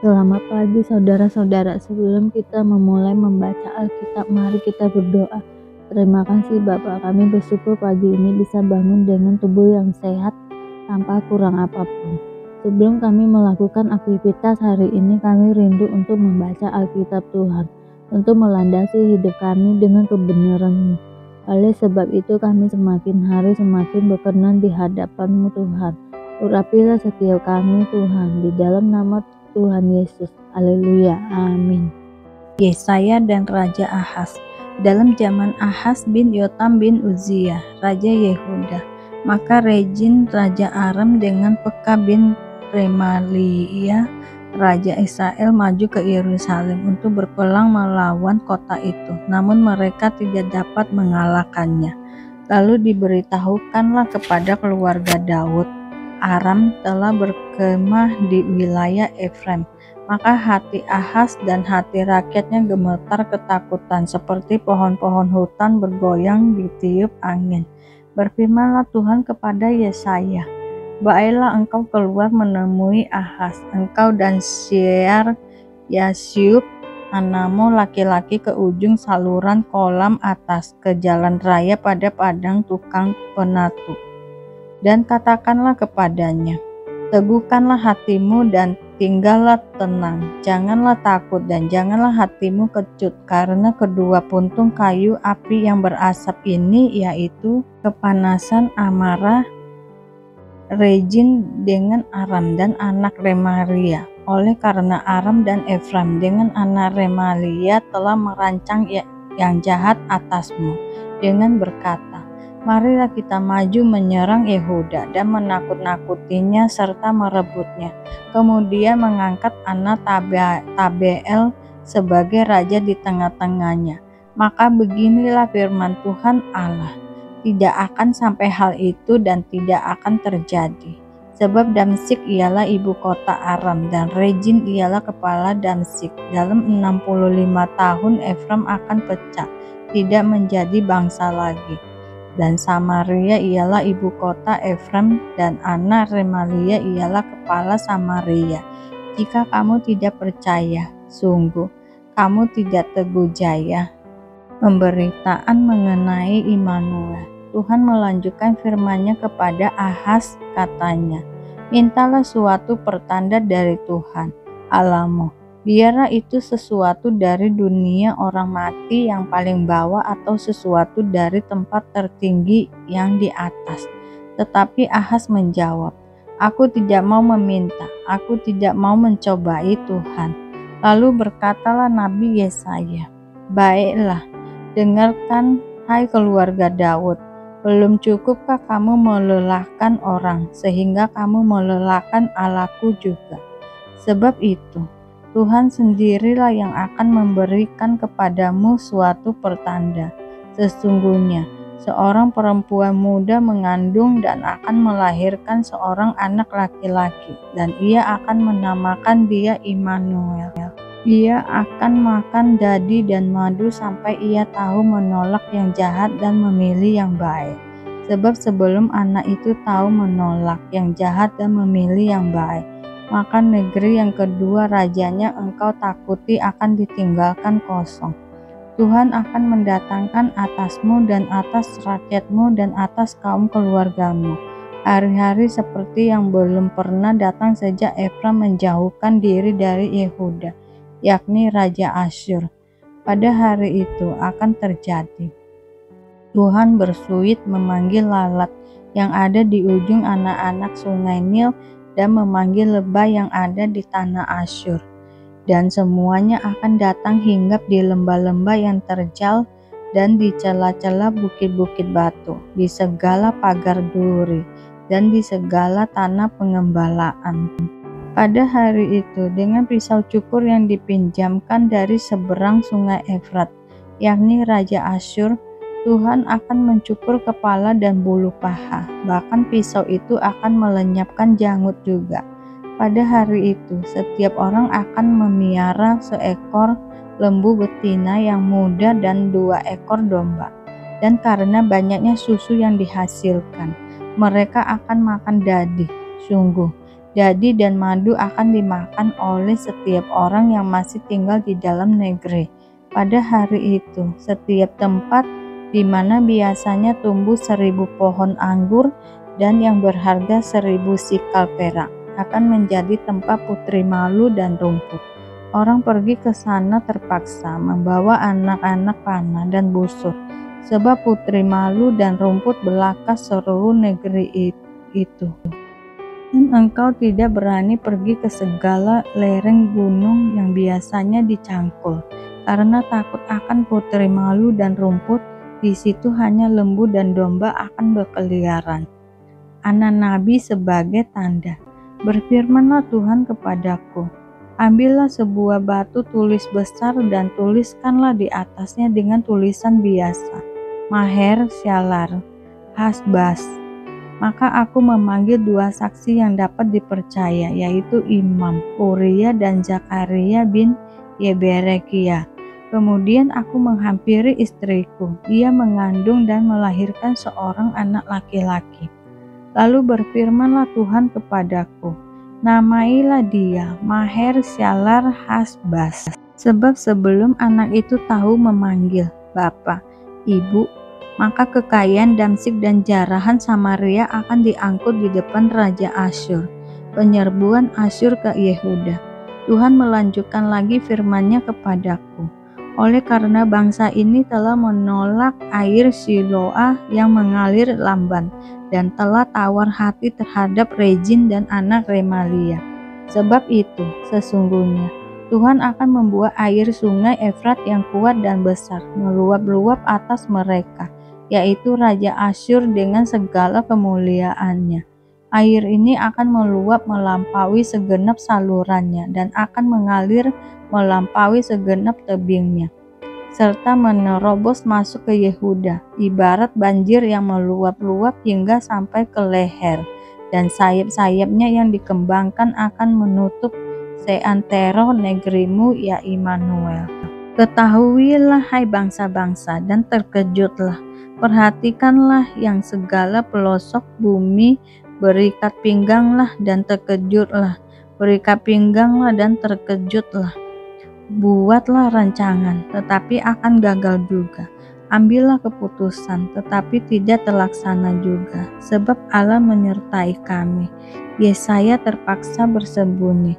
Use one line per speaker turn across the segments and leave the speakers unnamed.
Selamat pagi saudara-saudara, sebelum kita memulai membaca Alkitab, mari kita berdoa. Terima kasih Bapa, kami bersyukur pagi ini bisa bangun dengan tubuh yang sehat tanpa kurang apapun. Sebelum kami melakukan aktivitas hari ini, kami rindu untuk membaca Alkitab Tuhan, untuk melandasi hidup kami dengan kebenaran-Mu. Oleh sebab itu kami semakin hari semakin berkenan di hadapan-Mu Tuhan. Urapilah setiap kami Tuhan, di dalam nama Tuhan Yesus. Haleluya. Amin.
Yesaya dan Raja Ahaz. Dalam zaman Ahaz bin Yotam bin Uzziah, Raja Yehuda, maka Rezin Raja Aram dengan Pekah bin Remalia, Raja Israel maju ke Yerusalem untuk berperang melawan kota itu, namun mereka tidak dapat mengalahkannya. Lalu diberitahukanlah kepada keluarga Daud, Aram telah berkemah di wilayah Efraim. Maka hati Ahaz dan hati rakyatnya gemetar ketakutan, seperti pohon-pohon hutan bergoyang ditiup angin. Berfirmanlah Tuhan kepada Yesaya, baiklah engkau keluar menemui Ahaz, engkau dan Shear Yashub anakmu laki-laki ke ujung saluran kolam atas, ke jalan raya pada padang tukang penatu. Dan katakanlah kepadanya, teguhkanlah hatimu dan tinggallah tenang, janganlah takut dan janganlah hatimu kecut, karena kedua puntung kayu api yang berasap ini, yaitu kepanasan amarah Rezin dengan Aram dan anak Remalia. Oleh karena Aram dan Efraim dengan anak Remalia telah merancang yang jahat atasmu dengan berkata, marilah kita maju menyerang Yehuda dan menakut-nakutinya serta merebutnya. Kemudian mengangkat anak Tabeel sebagai raja di tengah-tengahnya. Maka beginilah firman Tuhan Allah, tidak akan sampai hal itu dan tidak akan terjadi. Sebab Damsyik ialah ibu kota Aram dan Rezin ialah kepala Damsyik. Dalam 65 tahun Efraim akan pecah, tidak menjadi bangsa lagi. Dan Samaria ialah ibu kota Efraim dan anak Remalia ialah kepala Samaria. Jika kamu tidak percaya, sungguh kamu tidak teguh jaya. Pemberitaan mengenai Immanuel. Tuhan melanjutkan firman-Nya kepada Ahaz, katanya, mintalah suatu pertanda dari Tuhan Allahmu. Biarlah itu sesuatu dari dunia orang mati yang paling bawah atau sesuatu dari tempat tertinggi yang di atas. Tetapi Ahaz menjawab, aku tidak mau meminta, aku tidak mau mencobai Tuhan. Lalu berkatalah Nabi Yesaya, baiklah, dengarkan hai keluarga Daud, belum cukupkah kamu melelahkan orang, sehingga kamu melelahkan Allahku juga? Sebab itu, Tuhan sendirilah yang akan memberikan kepadamu suatu pertanda. Sesungguhnya, seorang perempuan muda mengandung dan akan melahirkan seorang anak laki-laki, dan ia akan menamakan dia Immanuel. Ia akan makan dadi dan madu sampai ia tahu menolak yang jahat dan memilih yang baik. Sebab sebelum anak itu tahu menolak yang jahat dan memilih yang baik, maka negeri yang kedua rajanya engkau takuti akan ditinggalkan kosong. Tuhan akan mendatangkan atasmu dan atas rakyatmu dan atas kaum keluargamu hari-hari seperti yang belum pernah datang sejak Efraim menjauhkan diri dari Yehuda, yakni Raja Asyur. Pada hari itu akan terjadi, Tuhan bersuit memanggil lalat yang ada di ujung anak-anak sungai Nil dan memanggil lebah yang ada di tanah Asyur. Dan semuanya akan datang hinggap di lembah-lembah yang terjal dan di celah-celah bukit-bukit batu, di segala pagar duri, dan di segala tanah pengembalaan. Pada hari itu, dengan pisau cukur yang dipinjamkan dari seberang sungai Efrat, yakni Raja Asyur, Tuhan akan mencukur kepala dan bulu paha, bahkan pisau itu akan melenyapkan janggut juga. Pada hari itu, setiap orang akan memiara seekor lembu betina yang muda dan 2 ekor domba. Dan karena banyaknya susu yang dihasilkan, mereka akan makan dadi. Sungguh, Dadi dan madu akan dimakan oleh setiap orang yang masih tinggal di dalam negeri. Pada hari itu, setiap tempat di mana biasanya tumbuh 1000 pohon anggur dan yang berharga 1000 sikal perak akan menjadi tempat putri malu dan rumput. Orang pergi ke sana terpaksa membawa anak-anak panah dan busur, sebab putri malu dan rumput belaka seluruh negeri itu. Dan engkau tidak berani pergi ke segala lereng gunung yang biasanya dicangkul, karena takut akan putri malu dan rumput. Di situ hanya lembu dan domba akan berkeliaran. Anak nabi sebagai tanda. Berfirmanlah Tuhan kepadaku, ambillah sebuah batu tulis besar dan tuliskanlah di atasnya dengan tulisan biasa, Maher Syalar Hasbaz. Maka aku memanggil 2 saksi yang dapat dipercaya, yaitu Imam Uria dan Zakaria bin Yeberekia. Kemudian aku menghampiri istriku, ia mengandung dan melahirkan seorang anak laki-laki. Lalu berfirmanlah Tuhan kepadaku, namailah dia Maher Syalar Hasbaz, sebab sebelum anak itu tahu memanggil Bapa, Ibu, maka kekayaan Damsyik dan jarahan Samaria akan diangkut di depan Raja Asyur, penyerbuan Asyur ke Yehuda. Tuhan melanjutkan lagi firman-Nya kepadaku, oleh karena bangsa ini telah menolak air Siloah yang mengalir lamban, dan telah tawar hati terhadap Rezin dan anak Remalia. Sebab itu, sesungguhnya Tuhan akan membuat air sungai Efrat yang kuat dan besar meluap-luap atas mereka, yaitu Raja Asyur dengan segala kemuliaannya. Air ini akan meluap melampaui segenap salurannya dan akan mengalir melampaui segenap tebingnya, serta menerobos masuk ke Yehuda, ibarat banjir yang meluap-luap hingga sampai ke leher, dan sayap-sayapnya yang dikembangkan akan menutup seantero negerimu, ya Immanuel. Ketahuilah hai bangsa-bangsa dan terkejutlah, perhatikanlah yang segala pelosok bumi, berikat pingganglah dan terkejutlah, berikat pingganglah dan terkejutlah. Buatlah rancangan, tetapi akan gagal juga. Ambillah keputusan, tetapi tidak terlaksana juga, sebab Allah menyertai kami. Yesaya terpaksa bersembunyi.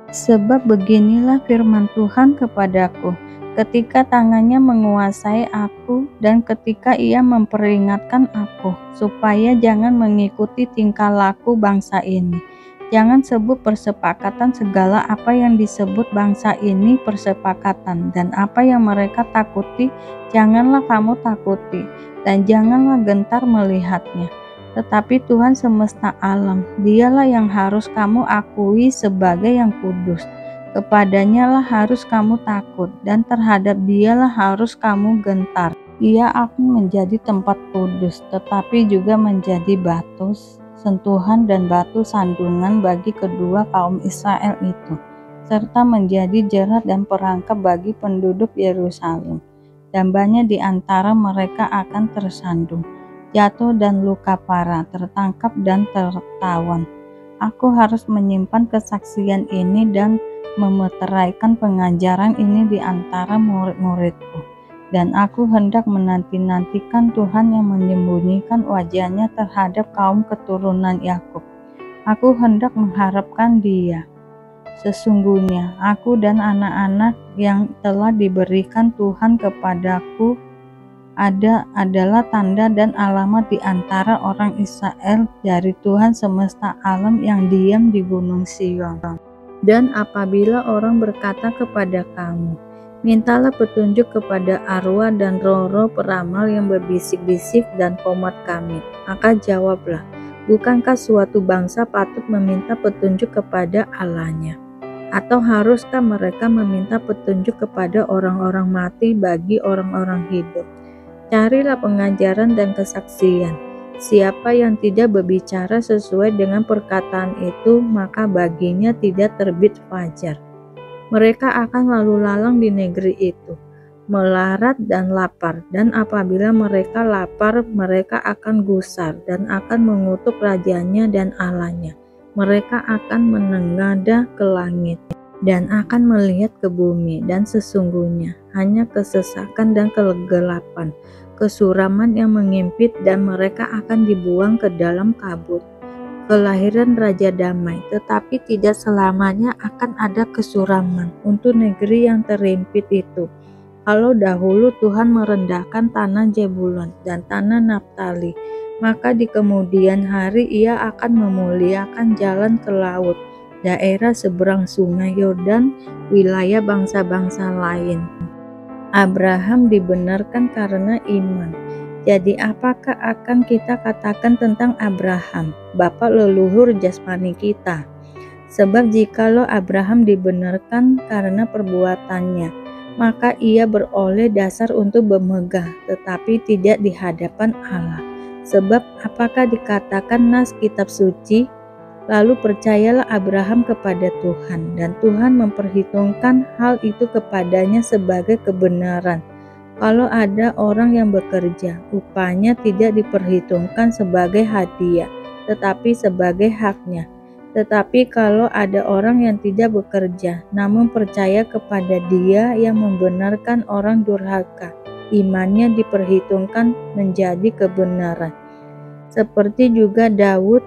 Sebab beginilah firman Tuhan kepadaku, ketika tangannya menguasai aku dan ketika ia memperingatkan aku, supaya jangan mengikuti tingkah laku bangsa ini. Jangan sebut persepakatan segala apa yang disebut bangsa ini persepakatan, dan apa yang mereka takuti, janganlah kamu takuti, dan janganlah gentar melihatnya. Tetapi Tuhan semesta alam, dialah yang harus kamu akui sebagai yang kudus. Kepadanya lah harus kamu takut, dan terhadap dialah harus kamu gentar. Ia akan menjadi tempat kudus, tetapi juga menjadi batu sentuhan dan batu sandungan bagi kedua kaum Israel itu, serta menjadi jerat dan perangkap bagi penduduk Yerusalem. Dan banyak di antara mereka akan tersandung, jatuh dan luka parah, tertangkap dan tertawan. Aku harus menyimpan kesaksian ini dan memeteraikan pengajaran ini di antara murid-muridku. Dan aku hendak menanti-nantikan Tuhan yang menyembunyikan wajah-Nya terhadap kaum keturunan Yakub. Aku hendak mengharapkan Dia. Sesungguhnya aku dan anak-anak yang telah diberikan Tuhan kepadaku adalah tanda dan alamat di antara orang Israel dari Tuhan semesta alam yang diam di Gunung Sion. Dan apabila orang berkata kepada kamu, mintalah petunjuk kepada arwah dan roh-roh peramal yang berbisik-bisik dan komat kamit, maka jawablah, bukankah suatu bangsa patut meminta petunjuk kepada Allahnya? Atau haruskah mereka meminta petunjuk kepada orang-orang mati bagi orang-orang hidup? Carilah pengajaran dan kesaksian. Siapa yang tidak berbicara sesuai dengan perkataan itu, maka baginya tidak terbit fajar. Mereka akan lalu lalang di negeri itu, melarat dan lapar, dan apabila mereka lapar, mereka akan gusar dan akan mengutuk rajanya dan Allahnya. mereka akan menengadah ke langit dan akan melihat ke bumi, dan sesungguhnya hanya kesesakan dan kegelapan, kesuraman yang mengimpit, dan mereka akan dibuang ke dalam kabut. Kelahiran Raja Damai, tetapi tidak selamanya akan ada kesuraman untuk negeri yang terimpit itu. Kalau dahulu Tuhan merendahkan tanah Zebulon dan tanah Naftali, maka di kemudian hari Ia akan memuliakan jalan ke laut, daerah seberang sungai Yordan, wilayah bangsa-bangsa lain. Abraham dibenarkan karena iman. Jadi apakah akan kita katakan tentang Abraham, bapa leluhur jasmani kita? Sebab jikalau Abraham dibenarkan karena perbuatannya, maka ia beroleh dasar untuk bermegah, tetapi tidak di hadapan Allah. Sebab apakah dikatakan nas kitab suci? Lalu percayalah Abraham kepada Tuhan, dan Tuhan memperhitungkan hal itu kepadanya sebagai kebenaran. Kalau ada orang yang bekerja, upahnya tidak diperhitungkan sebagai hadiah, tetapi sebagai haknya. Tetapi kalau ada orang yang tidak bekerja, namun percaya kepada Dia yang membenarkan orang durhaka, imannya diperhitungkan menjadi kebenaran. Seperti juga Daud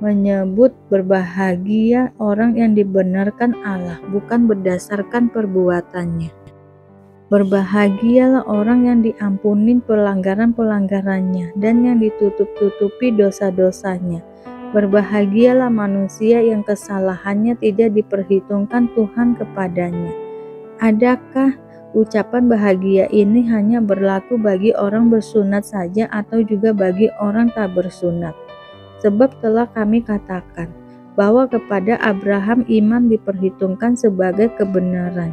menyebut berbahagia orang yang dibenarkan Allah, bukan berdasarkan perbuatannya. Berbahagialah orang yang diampunin pelanggaran-pelanggarannya dan yang ditutup-tutupi dosa-dosanya. Berbahagialah manusia yang kesalahannya tidak diperhitungkan Tuhan kepadanya. Adakah ucapan bahagia ini hanya berlaku bagi orang bersunat saja atau juga bagi orang tak bersunat? Sebab telah kami katakan bahwa kepada Abraham iman diperhitungkan sebagai kebenaran.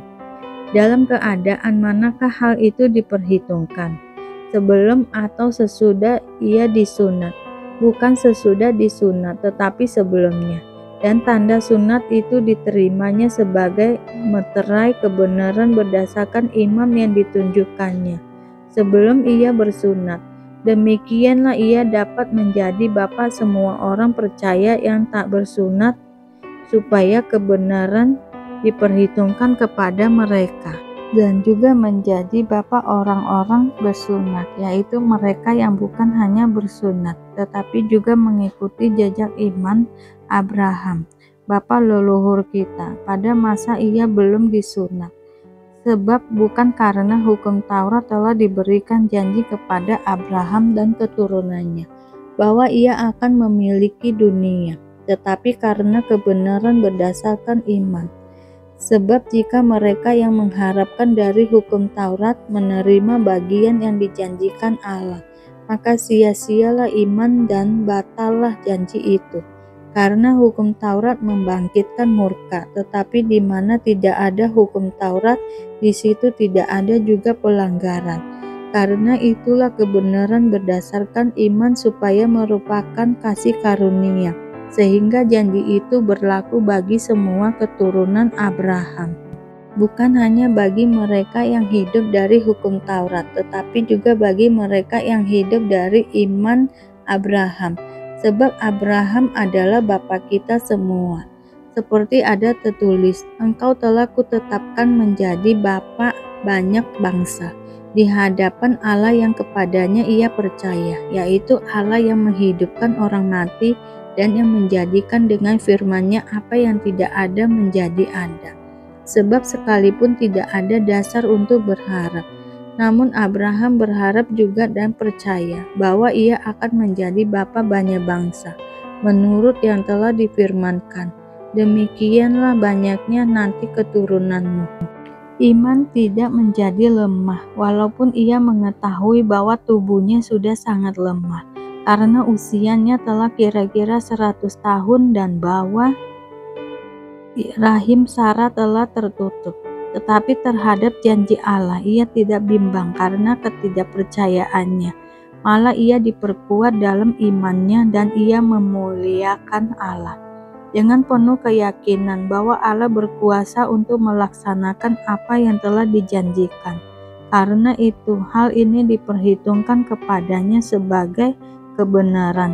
Dalam keadaan manakah hal itu diperhitungkan? Sebelum atau sesudah ia disunat? Bukan sesudah disunat, tetapi sebelumnya. Dan tanda sunat itu diterimanya sebagai meterai kebenaran berdasarkan iman yang ditunjukkannya sebelum ia bersunat. Demikianlah ia dapat menjadi bapa semua orang percaya yang tak bersunat, supaya kebenaran diperhitungkan kepada mereka, dan juga menjadi bapa orang-orang bersunat, yaitu mereka yang bukan hanya bersunat, tetapi juga mengikuti jejak iman Abraham, bapa leluhur kita, pada masa ia belum disunat. Sebab bukan karena hukum Taurat telah diberikan janji kepada Abraham dan keturunannya, bahwa ia akan memiliki dunia, tetapi karena kebenaran berdasarkan iman. Sebab jika mereka yang mengharapkan dari hukum Taurat menerima bagian yang dijanjikan Allah, maka sia-sialah iman dan batallah janji itu. Karena hukum Taurat membangkitkan murka, tetapi di mana tidak ada hukum Taurat, di situ tidak ada juga pelanggaran. Karena itulah kebenaran berdasarkan iman supaya merupakan kasih karunia, sehingga janji itu berlaku bagi semua keturunan Abraham. Bukan hanya bagi mereka yang hidup dari hukum Taurat, tetapi juga bagi mereka yang hidup dari iman Abraham. Sebab Abraham adalah bapa kita semua. Seperti ada tertulis, engkau telah kutetapkan menjadi bapa banyak bangsa, di hadapan Allah yang kepadanya ia percaya, yaitu Allah yang menghidupkan orang mati dan yang menjadikan dengan firman-Nya apa yang tidak ada menjadi ada. Sebab sekalipun tidak ada dasar untuk berharap, namun Abraham berharap juga dan percaya bahwa ia akan menjadi bapa banyak bangsa, menurut yang telah difirmankan, demikianlah banyaknya nanti keturunanmu. Iman tidak menjadi lemah, walaupun ia mengetahui bahwa tubuhnya sudah sangat lemah, karena usianya telah kira-kira 100 tahun dan bahwa rahim Sarah telah tertutup. Tetapi terhadap janji Allah ia tidak bimbang karena ketidakpercayaannya, malah ia diperkuat dalam imannya dan ia memuliakan Allah dengan penuh keyakinan bahwa Allah berkuasa untuk melaksanakan apa yang telah dijanjikan. Karena itu hal ini diperhitungkan kepadanya sebagai kebenaran.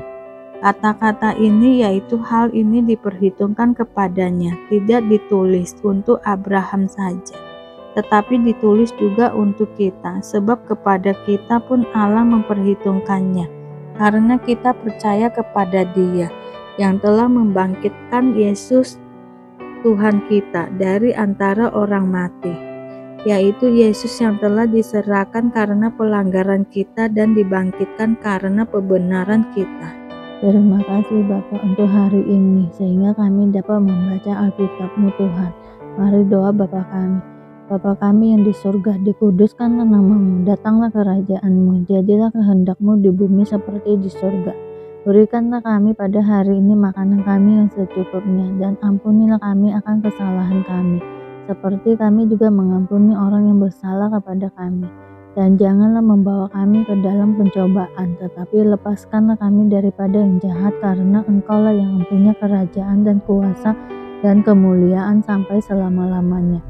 Kata-kata ini yaitu hal ini diperhitungkan kepadanya, tidak ditulis untuk Abraham saja, tetapi ditulis juga untuk kita, sebab kepada kita pun Allah memperhitungkannya, karena kita percaya kepada Dia yang telah membangkitkan Yesus Tuhan kita dari antara orang mati, yaitu Yesus yang telah diserahkan karena pelanggaran kita dan dibangkitkan karena kebenaran kita.
Terima kasih Bapa untuk hari ini, sehingga kami dapat membaca Alkitab-Mu Tuhan. Mari doa Bapa kami. Bapa kami yang di surga, dikuduskanlah nama-Mu, datanglah kerajaan-Mu, jadilah kehendak-Mu di bumi seperti di surga. Berikanlah kami pada hari ini makanan kami yang secukupnya, dan ampunilah kami akan kesalahan kami, seperti kami juga mengampuni orang yang bersalah kepada kami. Dan janganlah membawa kami ke dalam pencobaan, tetapi lepaskanlah kami daripada yang jahat, karena Engkaulah yang mempunyai kerajaan dan kuasa dan kemuliaan sampai selama-lamanya.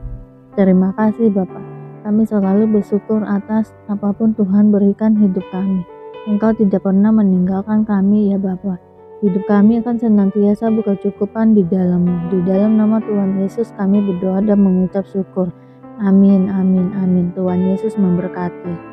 Terima kasih Bapa. Kami selalu bersyukur atas apapun Tuhan berikan hidup kami. Engkau tidak pernah meninggalkan kami ya Bapa. Hidup kami akan senantiasa berkecukupan di dalam-Mu. Di dalam nama Tuhan Yesus kami berdoa dan mengucap syukur. Amin, amin, amin. Tuhan Yesus memberkati.